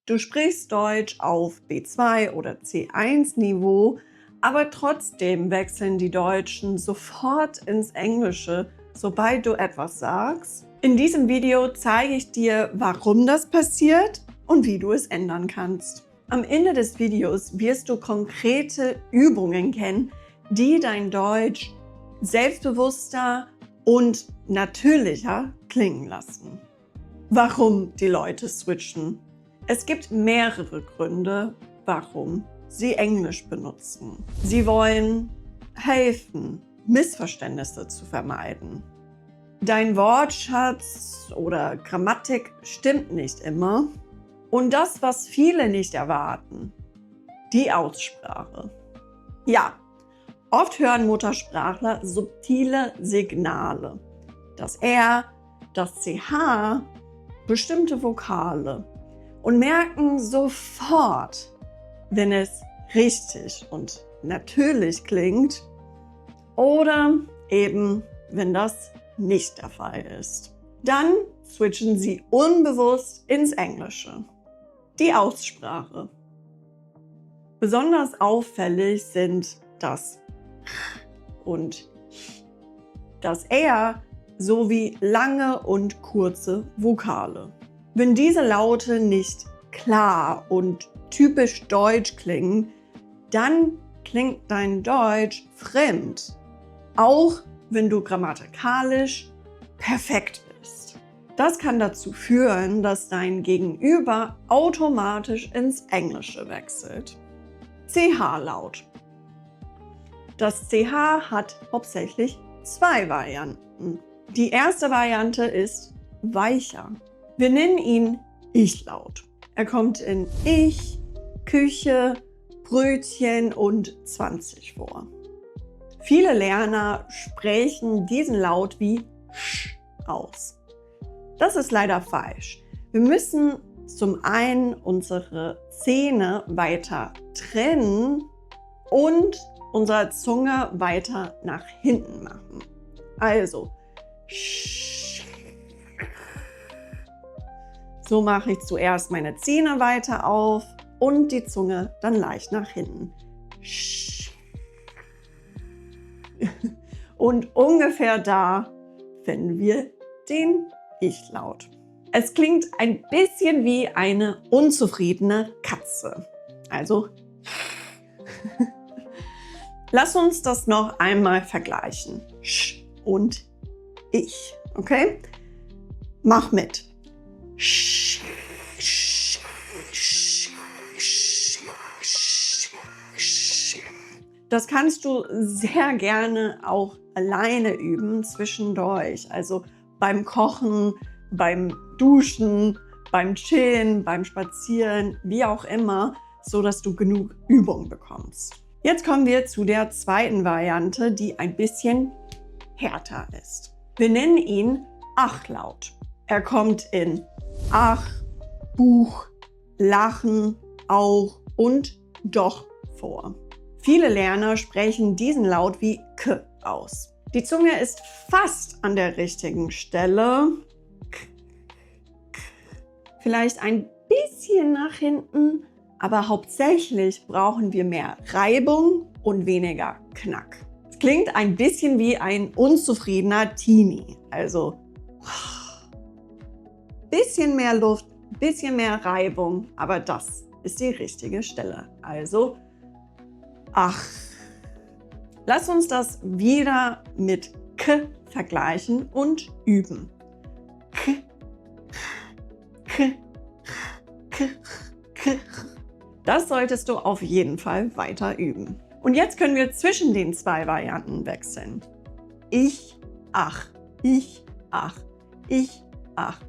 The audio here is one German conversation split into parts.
Du sprichst Deutsch auf B2 oder C1-Niveau, aber trotzdem wechseln die Deutschen sofort ins Englische, sobald du etwas sagst. In diesem Video zeige ich dir, warum das passiert und wie du es ändern kannst. Am Ende des Videos wirst du konkrete Übungen kennen, die dein Deutsch selbstbewusster und natürlicher klingen lassen. Warum die Leute switchen? Es gibt mehrere Gründe, warum sie Englisch benutzen. Sie wollen helfen, Missverständnisse zu vermeiden. Dein Wortschatz oder Grammatik stimmt nicht immer. Und das, was viele nicht erwarten, die Aussprache. Ja, oft hören Muttersprachler subtile Signale. Das R, das CH, bestimmte Vokale und merken sofort, wenn es richtig und natürlich klingt oder eben, wenn das nicht der Fall ist. Dann switchen sie unbewusst ins Englische. Die Aussprache. Besonders auffällig sind das und das R sowie lange und kurze Vokale. Wenn diese Laute nicht klar und typisch deutsch klingen, dann klingt dein Deutsch fremd, auch wenn du grammatikalisch perfekt bist. Das kann dazu führen, dass dein Gegenüber automatisch ins Englische wechselt. CH-Laut. Das CH hat hauptsächlich zwei Varianten. Die erste Variante ist weicher. Wir nennen ihn Ich-Laut. Er kommt in Ich, Küche, Brötchen und 20 vor. Viele Lerner sprechen diesen Laut wie Sch aus. Das ist leider falsch. Wir müssen zum einen unsere Zähne weiter trennen und unsere Zunge weiter nach hinten machen. Also, Sch. So mache ich zuerst meine Zähne weiter auf und die Zunge dann leicht nach hinten. Sch. Und ungefähr da finden wir den Ich-Laut. Es klingt ein bisschen wie eine unzufriedene Katze. Also, lass uns das noch einmal vergleichen. Sch und Ich, okay? Mach mit. Sch, sch, sch, sch, sch, sch. Das kannst du sehr gerne auch alleine üben zwischendurch. Also beim Kochen, beim Duschen, beim Chillen, beim Spazieren, wie auch immer, so dass du genug Übung bekommst. Jetzt kommen wir zu der zweiten Variante, die ein bisschen härter ist. Wir nennen ihn Ach-Laut. Er kommt in Ach, Buch, Lachen, auch und Doch vor. Viele Lerner sprechen diesen Laut wie K aus. Die Zunge ist fast an der richtigen Stelle. Vielleicht ein bisschen nach hinten, aber hauptsächlich brauchen wir mehr Reibung und weniger Knack. Es klingt ein bisschen wie ein unzufriedener Teenie. Also bisschen mehr Luft, bisschen mehr Reibung, aber das ist die richtige Stelle. Also Ach. Lass uns das wieder mit K vergleichen und üben. K, K, K, K. Das solltest du auf jeden Fall weiter üben. Und jetzt können wir zwischen den zwei Varianten wechseln. Ich, Ach, ich, Ach, ich, Ach.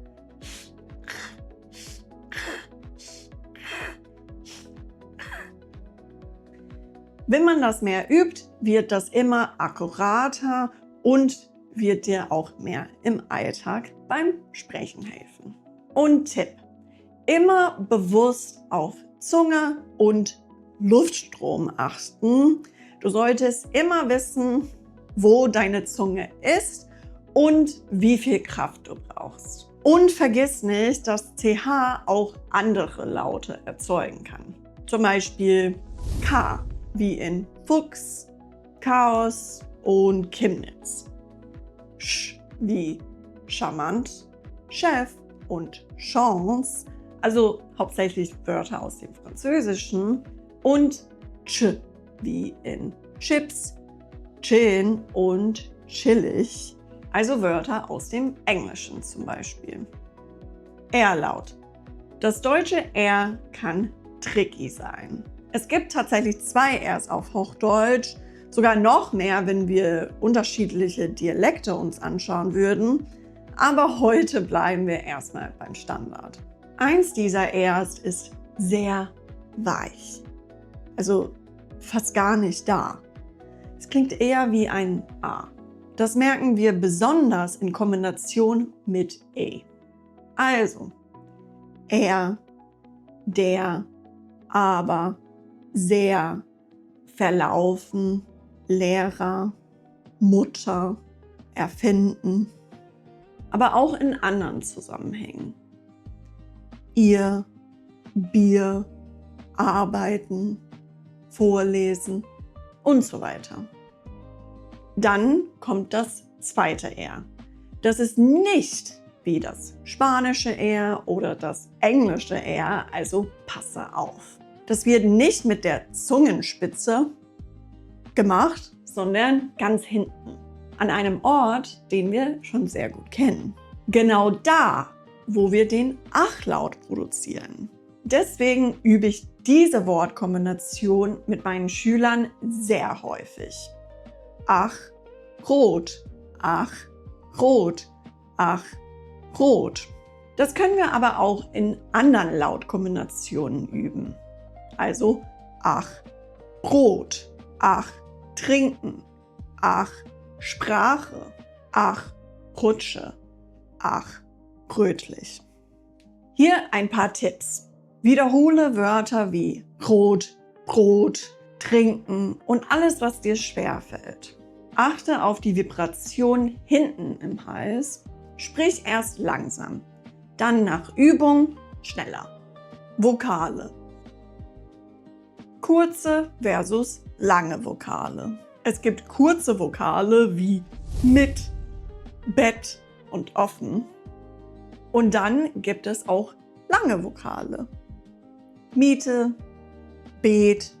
Wenn man das mehr übt, wird das immer akkurater und wird dir auch mehr im Alltag beim Sprechen helfen. Und Tipp: Immer bewusst auf Zunge und Luftstrom achten. Du solltest immer wissen, wo deine Zunge ist und wie viel Kraft du brauchst. Und vergiss nicht, dass CH auch andere Laute erzeugen kann. Zum Beispiel K wie in Fuchs, Chaos und Chemnitz. Sch wie charmant, Chef und Chance, also hauptsächlich Wörter aus dem Französischen. Und Ch wie in Chips, chillen und chillig, also Wörter aus dem Englischen zum Beispiel. R-Laut. Das deutsche R kann tricky sein. Es gibt tatsächlich 2 Rs auf Hochdeutsch, sogar noch mehr, wenn wir unterschiedliche Dialekte uns anschauen würden. Aber heute bleiben wir erstmal beim Standard. Eins dieser Rs ist sehr weich, also fast gar nicht da. Es klingt eher wie ein A. Das merken wir besonders in Kombination mit E. Also, er, der, aber, sehr, verlaufen, Lehrer, Mutter, erfinden, aber auch in anderen Zusammenhängen. Ihr, Bier, arbeiten, vorlesen und so weiter. Dann kommt das zweite R. Das ist nicht wie das spanische R oder das englische R, also passe auf. Das wird nicht mit der Zungenspitze gemacht, sondern ganz hinten, an einem Ort, den wir schon sehr gut kennen. Genau da, wo wir den Ach-Laut produzieren. Deswegen übe ich diese Wortkombination mit meinen Schülern sehr häufig. Ach, rot, ach, rot, ach, rot. Das können wir aber auch in anderen Lautkombinationen üben. Also ach, Brot, ach, trinken, ach, Sprache, ach, Rutsche, ach, rötlich. Hier ein paar Tipps. Wiederhole Wörter wie rot, Brot, trinken und alles, was dir schwerfällt. Achte auf die Vibration hinten im Hals. Sprich erst langsam, dann nach Übung schneller. Vokale. Kurze versus lange Vokale. Es gibt kurze Vokale wie mit, Bett und offen. Und dann gibt es auch lange Vokale. Miete, Beet,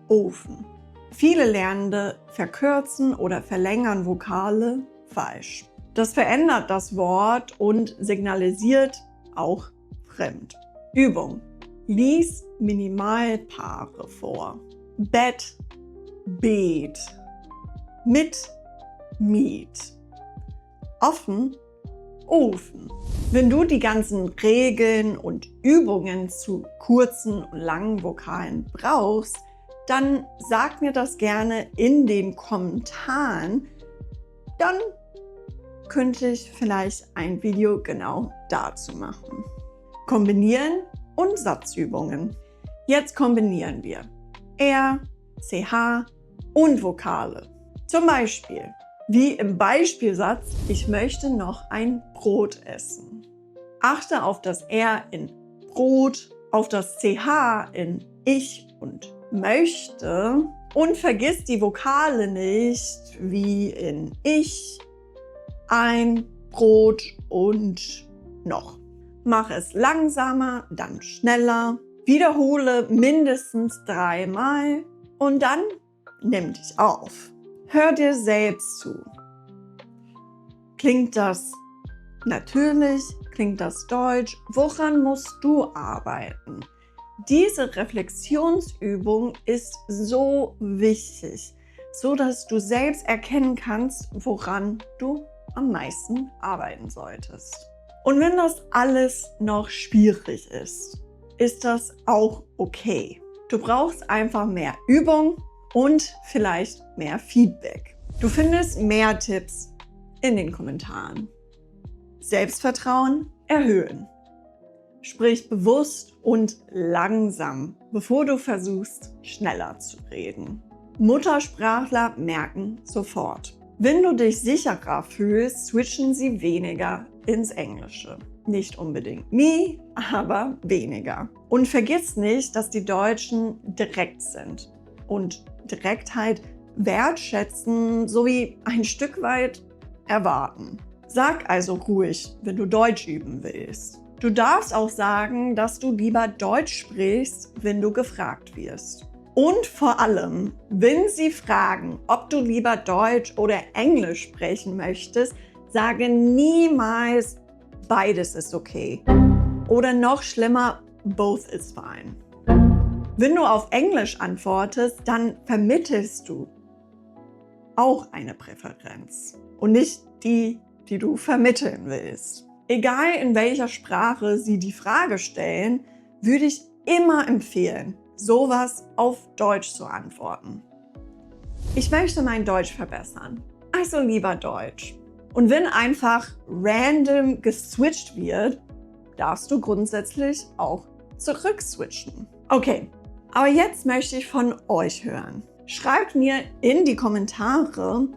Ofen. Viele Lernende verkürzen oder verlängern Vokale falsch. Das verändert das Wort und signalisiert auch fremd. Übung. Lies Minimalpaare vor. Bett, Beet. Mit, Miet. Offen, Ofen. Wenn du die ganzen Regeln und Übungen zu kurzen und langen Vokalen brauchst, dann sag mir das gerne in den Kommentaren. Dann könnte ich vielleicht ein Video genau dazu machen. Kombinieren und Satzübungen. Jetzt kombinieren wir R, CH und Vokale. Zum Beispiel, wie im Beispielsatz, ich möchte noch ein Brot essen. Achte auf das R in Brot, auf das CH in ich und möchte und vergiss die Vokale nicht, wie in ich, ein Brot und noch. Mach es langsamer, dann schneller. Wiederhole mindestens 3-mal und dann nimm dich auf. Hör dir selbst zu. Klingt das natürlich? Klingt das deutsch? Woran musst du arbeiten? Diese Reflexionsübung ist so wichtig, so dass du selbst erkennen kannst, woran du am meisten arbeiten solltest. Und wenn das alles noch schwierig ist, ist das auch okay. Du brauchst einfach mehr Übung und vielleicht mehr Feedback. Du findest mehr Tipps in den Kommentaren. Selbstvertrauen erhöhen. Sprich bewusst und langsam, bevor du versuchst, schneller zu reden. Muttersprachler merken sofort. Wenn du dich sicherer fühlst, switchen sie weniger ins Englische. Nicht unbedingt nie, aber weniger. Und vergiss nicht, dass die Deutschen direkt sind und Direktheit wertschätzen sowie ein Stück weit erwarten. Sag also ruhig, wenn du Deutsch üben willst. Du darfst auch sagen, dass du lieber Deutsch sprichst, wenn du gefragt wirst. Und vor allem, wenn sie fragen, ob du lieber Deutsch oder Englisch sprechen möchtest, sage niemals, beides ist okay. Oder noch schlimmer, both is fine. Wenn du auf Englisch antwortest, dann vermittelst du auch eine Präferenz und nicht die, die du vermitteln willst. Egal in welcher Sprache sie die Frage stellen, würde ich immer empfehlen, sowas auf Deutsch zu antworten. Ich möchte mein Deutsch verbessern, also lieber Deutsch. Und wenn einfach random geswitcht wird, darfst du grundsätzlich auch zurückswitchen. Okay, aber jetzt möchte ich von euch hören. Schreibt mir in die Kommentare,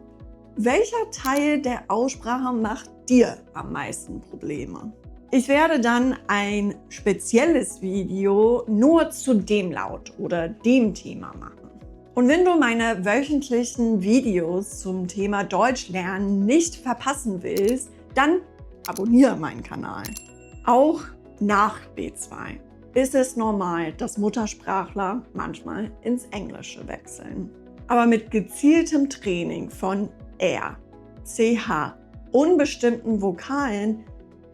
welcher Teil der Aussprache macht dir am meisten Probleme? Ich werde dann ein spezielles Video nur zu dem Laut oder dem Thema machen. Und wenn du meine wöchentlichen Videos zum Thema Deutsch lernen nicht verpassen willst, dann abonniere meinen Kanal. Auch nach B2 ist es normal, dass Muttersprachler manchmal ins Englische wechseln. Aber mit gezieltem Training von R, CH und bestimmten Vokalen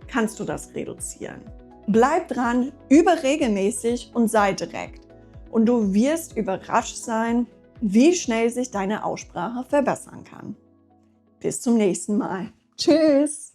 kannst du das reduzieren. Bleib dran, übe regelmäßig und sei direkt. Und du wirst überrascht sein, wie schnell sich deine Aussprache verbessern kann. Bis zum nächsten Mal. Tschüss!